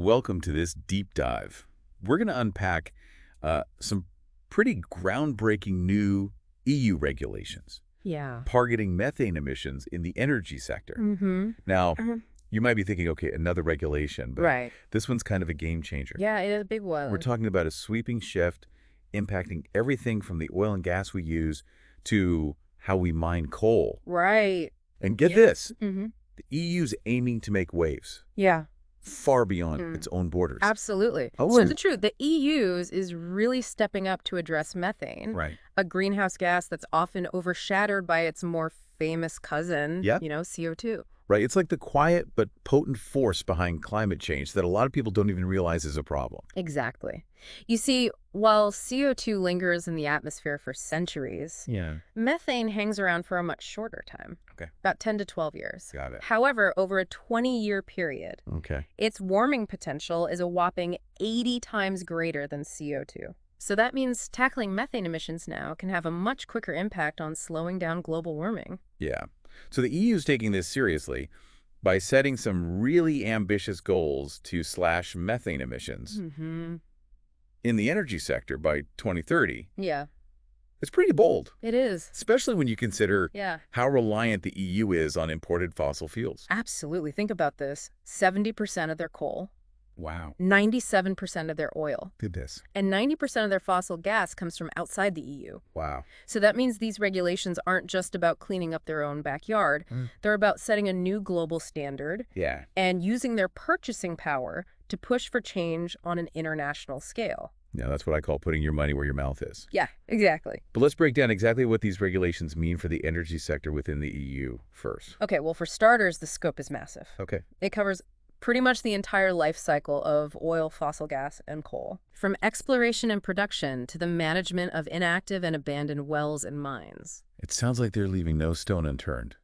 welcome to this deep dive. We're going to unpack some pretty groundbreaking new EU regulations Yeah. targeting methane emissions in the energy sector. Mm-hmm. Now, you might be thinking, okay, another regulation, but Right. this one's kind of a game changer. Yeah, it is a big one. We're talking about a sweeping shift impacting everything from the oil and gas we use to how we mine coal. Right. And get Yeah. this, Mm-hmm. the EU's aiming to make waves Yeah, far beyond its own borders. absolutely. Oh, So and- the truth, the EU's is really stepping up to address methane, Right. a greenhouse gas that's often overshadowed by its more famous cousin, Yep. CO2. Right. It's like the quiet but potent force behind climate change that a lot of people don't even realize is a problem. Exactly. You see, while CO2 lingers in the atmosphere for centuries, Yeah. methane hangs around for a much shorter time. Okay. About 10 to 12 years. Got it. However, over a 20-year period, Okay. its warming potential is a whopping 80 times greater than CO2. So that means tackling methane emissions now can have a much quicker impact on slowing down global warming. Yeah. So the EU is taking this seriously by setting some really ambitious goals to slash methane emissions Mm-hmm. in the energy sector by 2030. Yeah, It's pretty bold, it is. especially when you consider Yeah, how reliant the EU is on imported fossil fuels. absolutely. Think about this. 70% of their coal, Wow. 97% of their oil, Did this. and 90% of their fossil gas comes from outside the EU. Wow. So that means these regulations aren't just about cleaning up their own backyard. They're about setting a new global standard Yeah. and using their purchasing power to push for change on an international scale. Yeah, that's what I call putting your money where your mouth is. Yeah, exactly. But let's break down exactly what these regulations mean for the energy sector within the EU first. Okay, well, for starters, the scope is massive. Okay. It covers pretty much the entire life cycle of oil, fossil gas, and coal. From exploration and production to the management of inactive and abandoned wells and mines. It sounds like they're leaving no stone unturned.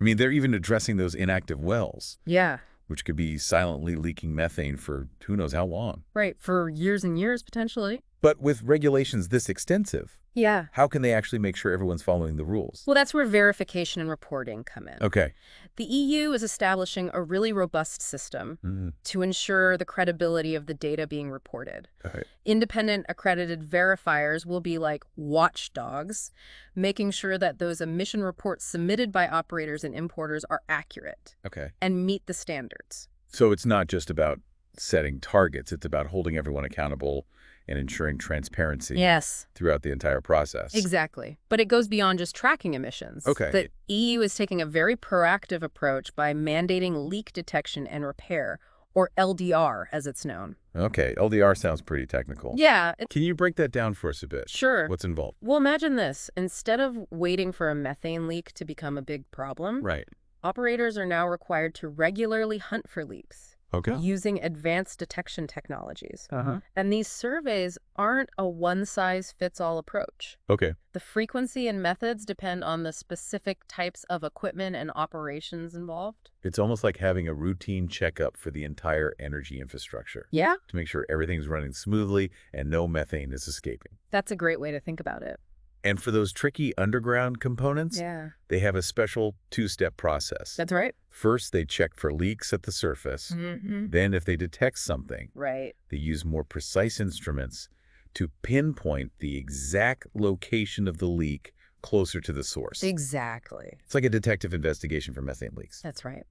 I mean, they're even addressing those inactive wells, Yeah, which could be silently leaking methane for who knows how long. right, for years and years, potentially. But with regulations this extensive, Yeah. how can they actually make sure everyone's following the rules? Well, that's where verification and reporting come in. Okay. The EU is establishing a really robust system to ensure the credibility of the data being reported. Okay. Independent accredited verifiers will be like watchdogs, making sure that those emission reports submitted by operators and importers are accurate Okay. and meet the standards. So it's not just about setting targets, it's about holding everyone accountable and ensuring transparency Yes, throughout the entire process. exactly. But it goes beyond just tracking emissions. Okay. The EU is taking a very proactive approach by mandating leak detection and repair, or LDR as it's known. Okay, LDR sounds pretty technical. Yeah, Can you break that down for us a bit? sure. What's involved? Well, imagine this. Instead of waiting for a methane leak to become a big problem, Right. operators are now required to regularly hunt for leaks Okay. using advanced detection technologies. Uh-huh. And these surveys aren't a one-size-fits-all approach. Okay. The frequency and methods depend on the specific types of equipment and operations involved. It's almost like having a routine checkup for the entire energy infrastructure Yeah, to make sure everything's running smoothly and no methane is escaping. that's a great way to think about it. And for those tricky underground components, Yeah, they have a special two-step process. that's right. First, they check for leaks at the surface. Mm-hmm. Then, if they detect something, Right. they use more precise instruments to pinpoint the exact location of the leak closer to the source. Exactly. It's like a detective investigation for methane leaks. That's right.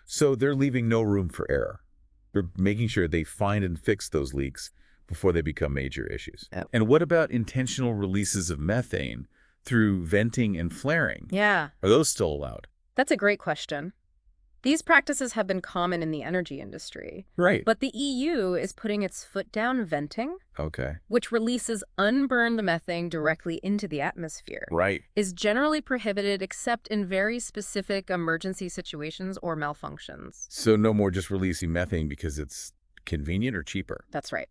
So they're leaving no room for error. They're making sure they find and fix those leaks before they become major issues. Yep. And what about intentional releases of methane through venting and flaring? Yeah. Are those still allowed? That's a great question. These practices have been common in the energy industry, Right. but the EU is putting its foot down venting, Okay. which releases unburned methane directly into the atmosphere, Right. is generally prohibited except in very specific emergency situations or malfunctions. So no more just releasing methane because it's convenient or cheaper. That's right.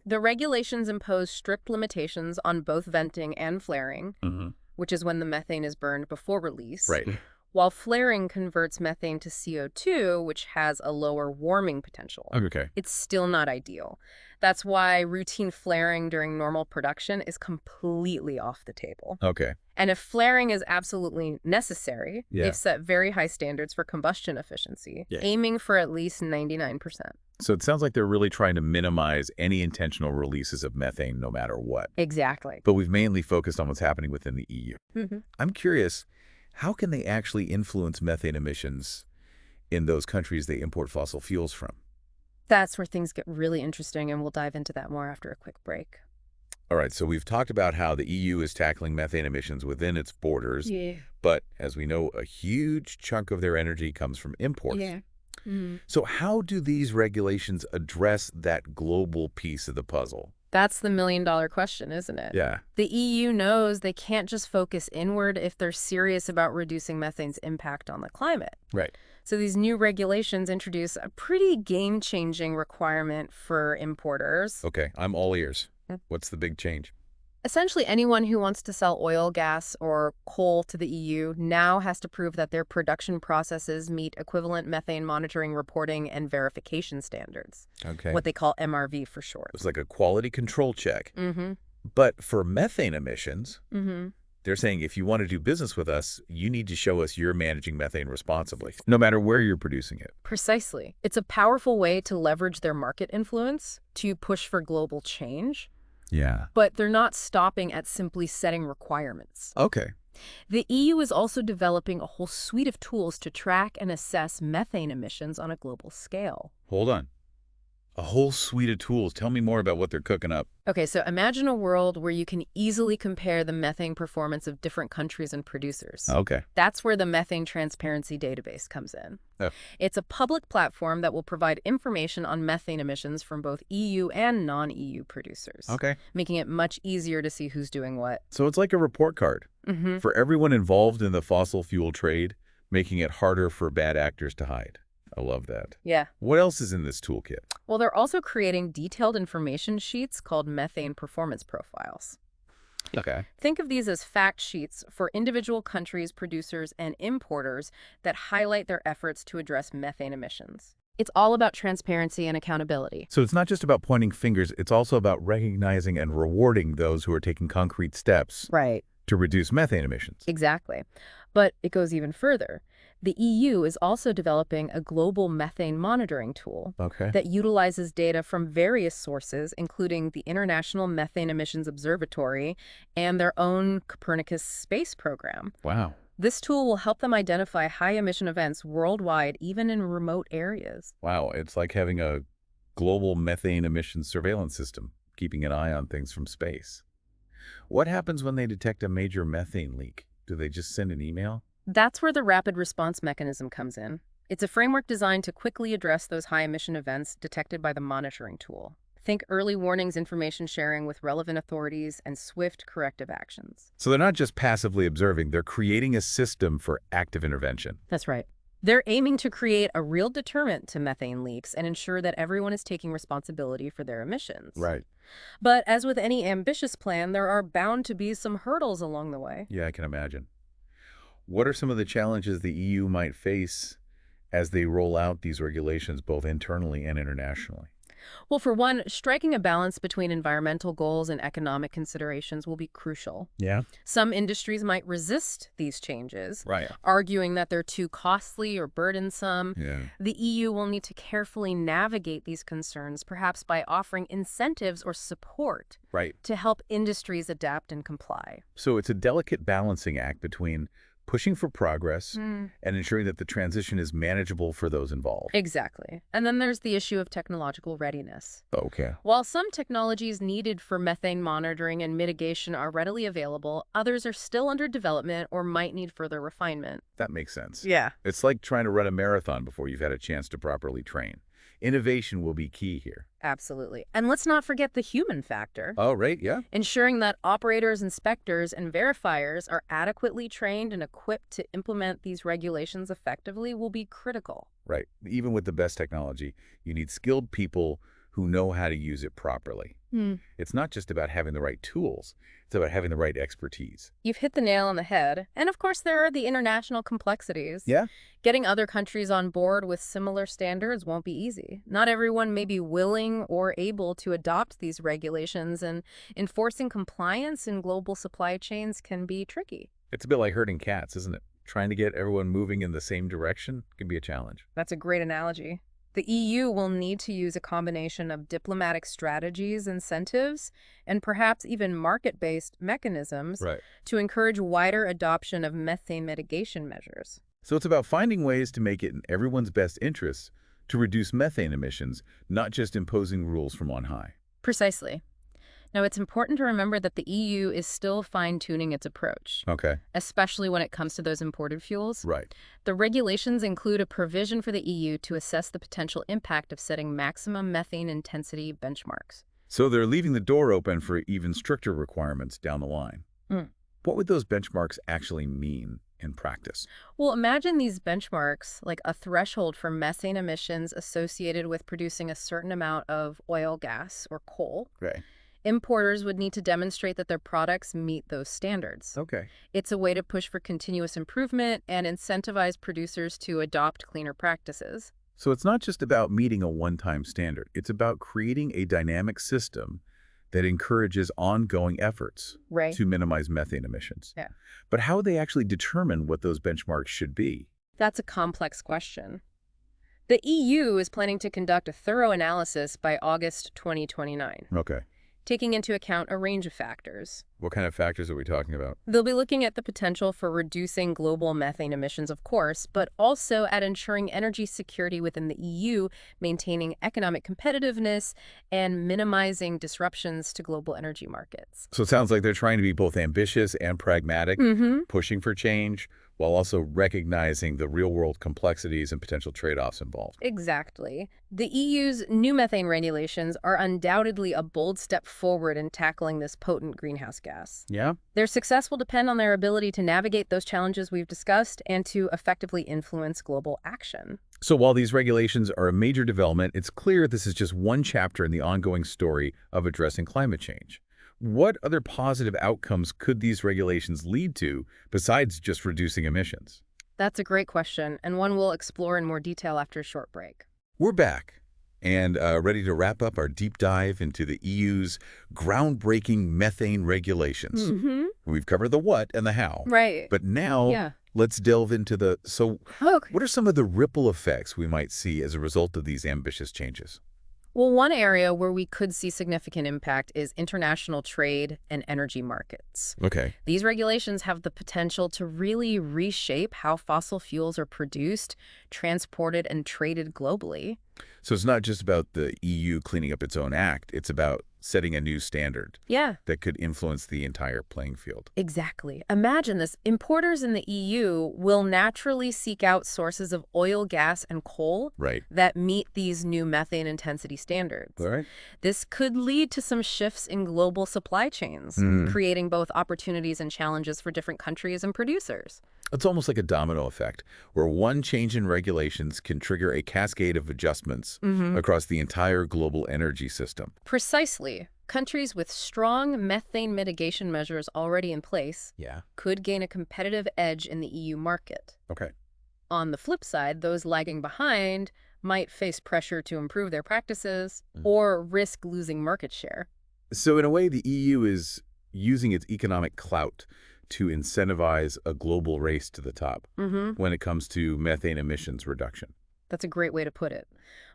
The regulations impose strict limitations on both venting and flaring, Mm-hmm. which is when the methane is burned before release. Right. while flaring converts methane to CO2, which has a lower warming potential. Okay. It's still not ideal. That's why routine flaring during normal production is completely off the table. Okay. And if flaring is absolutely necessary, Yeah. they've set very high standards for combustion efficiency, Yeah. aiming for at least 99%. So it sounds like they're really trying to minimize any intentional releases of methane no matter what. Exactly. But we've mainly focused on what's happening within the EU. Hmm. I'm curious, how can they actually influence methane emissions in those countries they import fossil fuels from? That's where things get really interesting, and we'll dive into that more after a quick break. All right, so we've talked about how the EU is tackling methane emissions within its borders, Yeah. but as we know, a huge chunk of their energy comes from imports. Yeah. Mhm. So how do these regulations address that global piece of the puzzle? That's the million-dollar question, isn't it? Yeah, The EU knows they can't just focus inward if they're serious about reducing methane's impact on the climate. right. So these new regulations introduce a pretty game-changing requirement for importers. Okay, I'm all ears. Mm. What's the big change? Essentially, anyone who wants to sell oil, gas, or coal to the EU now has to prove that their production processes meet equivalent methane monitoring, reporting, and verification standards, Okay. what they call MRV for short. It's like a quality control check. Mm-hmm. But for methane emissions, Mm-hmm. they're saying if you want to do business with us, you need to show us you're managing methane responsibly, no matter where you're producing it. Precisely. It's a powerful way to leverage their market influence to push for global change, Yeah. but they're not stopping at simply setting requirements. Okay. The EU is also developing a whole suite of tools to track and assess methane emissions on a global scale. Hold on. A whole suite of tools. Tell me more about what they're cooking up. Okay, so imagine a world where you can easily compare the methane performance of different countries and producers. Okay. That's where the Methane Transparency Database comes in. Oh. It's a public platform that will provide information on methane emissions from both EU and non-EU producers, Okay. making it much easier to see who's doing what. So it's like a report card Mm-hmm. for everyone involved in the fossil fuel trade, making it harder for bad actors to hide. I love that. Yeah. What else is in this toolkit? Well, they're also creating detailed information sheets called methane performance profiles. Okay. Think of these as fact sheets for individual countries, producers, and importers that highlight their efforts to address methane emissions. It's all about transparency and accountability. So it's not just about pointing fingers, it's also about recognizing and rewarding those who are taking concrete steps Right. to reduce methane emissions. Exactly. But it goes even further. The EU is also developing a global methane monitoring tool Okay. that utilizes data from various sources, including the International Methane Emissions Observatory and their own Copernicus space program. Wow. This tool will help them identify high-emission events worldwide, even in remote areas. Wow. It's like having a global methane emissions surveillance system, keeping an eye on things from space. What happens when they detect a major methane leak? Do they just send an email? That's where the rapid response mechanism comes in. It's a framework designed to quickly address those high-emission events detected by the monitoring tool. Think early warnings, information sharing with relevant authorities, and swift corrective actions. So they're not just passively observing, they're creating a system for active intervention. That's right. They're aiming to create a real deterrent to methane leaks and ensure that everyone is taking responsibility for their emissions. Right. But as with any ambitious plan, there are bound to be some hurdles along the way. Yeah, I can imagine. What are some of the challenges the EU might face as they roll out these regulations both internally and internationally? Well, for one, striking a balance between environmental goals and economic considerations will be crucial. Yeah. Some industries might resist these changes, Right. arguing that they're too costly or burdensome. Yeah. The EU will need to carefully navigate these concerns, perhaps by offering incentives or support Right. to help industries adapt and comply. So it's a delicate balancing act between pushing for progress and ensuring that the transition is manageable for those involved. Exactly. And then there's the issue of technological readiness. Okay. While some technologies needed for methane monitoring and mitigation are readily available, others are still under development or might need further refinement. That makes sense. Yeah. It's like trying to run a marathon before you've had a chance to properly train. Innovation will be key here. Absolutely. And let's not forget the human factor. Oh, right, yeah. Ensuring that operators, inspectors, and verifiers are adequately trained and equipped to implement these regulations effectively will be critical. Right. Even with the best technology, you need skilled people who know how to use it properly. Hmm. It's not just about having the right tools, it's about having the right expertise. You've hit the nail on the head. And of course, there are the international complexities. Yeah? Getting other countries on board with similar standards won't be easy. Not everyone may be willing or able to adopt these regulations, and enforcing compliance in global supply chains can be tricky. It's a bit like herding cats, isn't it? Trying to get everyone moving in the same direction can be a challenge. That's a great analogy. The EU will need to use a combination of diplomatic strategies, incentives, and perhaps even market-based mechanisms Right. to encourage wider adoption of methane mitigation measures. So it's about finding ways to make it in everyone's best interests to reduce methane emissions, not just imposing rules from on high. Precisely. Now, it's important to remember that the EU is still fine-tuning its approach, Okay. especially when it comes to those imported fuels. Right. The regulations include a provision for the EU to assess the potential impact of setting maximum methane intensity benchmarks. So they're leaving the door open for even stricter requirements down the line. Mm. What would those benchmarks actually mean in practice? Well, imagine these benchmarks like a threshold for methane emissions associated with producing a certain amount of oil, gas, or coal. Okay. Importers would need to demonstrate that their products meet those standards. Okay. It's a way to push for continuous improvement and incentivize producers to adopt cleaner practices. So it's not just about meeting a one-time standard. It's about creating a dynamic system that encourages ongoing efforts Right. to minimize methane emissions. Yeah. But how would they actually determine what those benchmarks should be? That's a complex question. The EU is planning to conduct a thorough analysis by August 2029, Okay. taking into account a range of factors. What kind of factors are we talking about? They'll be looking at the potential for reducing global methane emissions, of course, but also at ensuring energy security within the EU, maintaining economic competitiveness, and minimizing disruptions to global energy markets. So it sounds like they're trying to be both ambitious and pragmatic, pushing for change, while also recognizing the real-world complexities and potential trade-offs involved. Exactly. The EU's new methane regulations are undoubtedly a bold step forward in tackling this potent greenhouse gas. Yeah? Their success will depend on their ability to navigate those challenges we've discussed and to effectively influence global action. So while these regulations are a major development, it's clear this is just one chapter in the ongoing story of addressing climate change. What other positive outcomes could these regulations lead to besides just reducing emissions? That's a great question, and one we'll explore in more detail after a short break. We're back and ready to wrap up our deep dive into the EU's groundbreaking methane regulations. We've covered the what and the how. Right. But now Yeah. let's delve into the Okay. what are some of the ripple effects we might see as a result of these ambitious changes? Well, one area where we could see significant impact is international trade and energy markets. Okay. These regulations have the potential to really reshape how fossil fuels are produced, transported, and traded globally. So it's not just about the EU cleaning up its own act, it's about setting a new standard Yeah. that could influence the entire playing field. Exactly. Imagine this. Importers in the EU will naturally seek out sources of oil, gas, and coal Right. that meet these new methane intensity standards. All right. This could lead to some shifts in global supply chains, creating both opportunities and challenges for different countries and producers. It's almost like a domino effect, where one change in regulations can trigger a cascade of adjustments across the entire global energy system. Precisely. Countries with strong methane mitigation measures already in place Yeah. could gain a competitive edge in the EU market. Okay. On the flip side, those lagging behind might face pressure to improve their practices or risk losing market share. So in a way, the EU is using its economic clout to incentivize a global race to the top when it comes to methane emissions reduction. That's a great way to put it.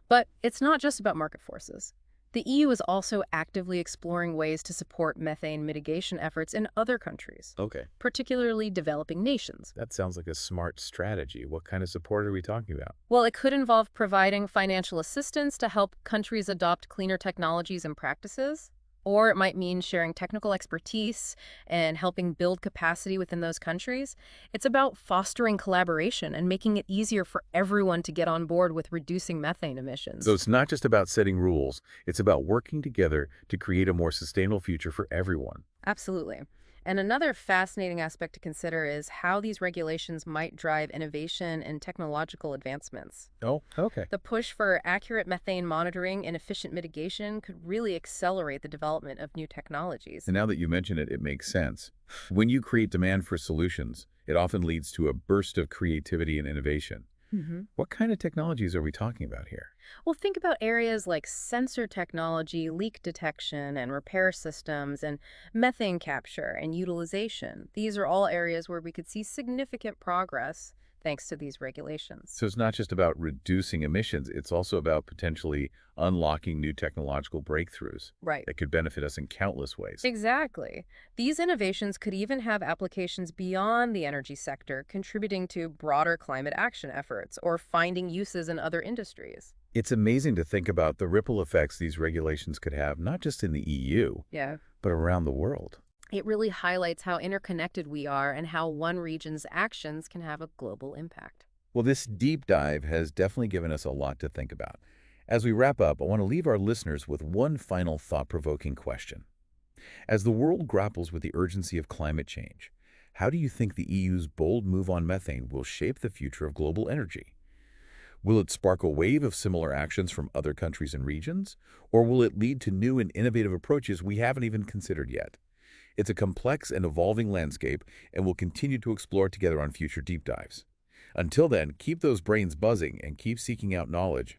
But it's not just about market forces. The EU is also actively exploring ways to support methane mitigation efforts in other countries, Okay. particularly developing nations. That sounds like a smart strategy. What kind of support are we talking about? Well, it could involve providing financial assistance to help countries adopt cleaner technologies and practices. Or it might mean sharing technical expertise and helping build capacity within those countries. It's about fostering collaboration and making it easier for everyone to get on board with reducing methane emissions. So it's not just about setting rules. It's about working together to create a more sustainable future for everyone. Absolutely. And another fascinating aspect to consider is how these regulations might drive innovation and technological advancements. Oh, okay. The push for accurate methane monitoring and efficient mitigation could really accelerate the development of new technologies. And now that you mention it, it makes sense. When you create demand for solutions, it often leads to a burst of creativity and innovation. hmm What kind of technologies are we talking about here? Well, think about areas like sensor technology, leak detection and repair systems, and methane capture and utilization. These are all areas where we could see significant progress thanks to these regulations. So it's not just about reducing emissions, it's also about potentially unlocking new technological breakthroughs Right. that could benefit us in countless ways. Exactly. These innovations could even have applications beyond the energy sector, contributing to broader climate action efforts or finding uses in other industries. It's amazing to think about the ripple effects these regulations could have, not just in the EU, Yeah. but around the world. It really highlights how interconnected we are and how one region's actions can have a global impact. Well, this deep dive has definitely given us a lot to think about. As we wrap up, I want to leave our listeners with one final thought-provoking question. As the world grapples with the urgency of climate change, how do you think the EU's bold move on methane will shape the future of global energy? Will it spark a wave of similar actions from other countries and regions? Or will it lead to new and innovative approaches we haven't even considered yet? It's a complex and evolving landscape, and we'll continue to explore it together on future deep dives. Until then, keep those brains buzzing and keep seeking out knowledge